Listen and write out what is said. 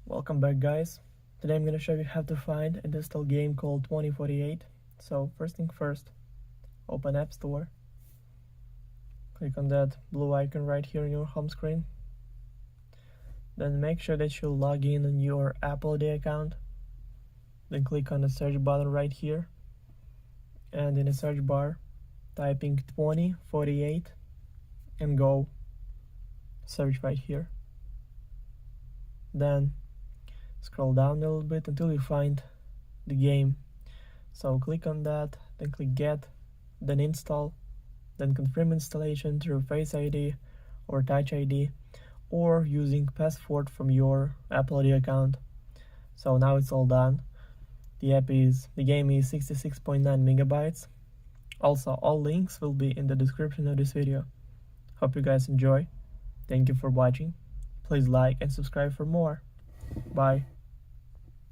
Welcome back, guys. Today I'm gonna show you how to find and install a game called 2048. So first thing first, open App Store. Click on that blue icon right here on your home screen. Then make sure that you log in on your Apple ID account. Then click on the search button right here. And in the search bar, typing 2048 and go search right here. Then scroll down a little bit until you find the game. So click on that, then click Get, then Install, then confirm installation through Face ID or Touch ID or using password from your Apple ID account. So now it's all done. The game is 66.9 megabytes. Also, all links will be in the description of this video. Hope you guys enjoy. Thank you for watching. Please like and subscribe for more. Bye.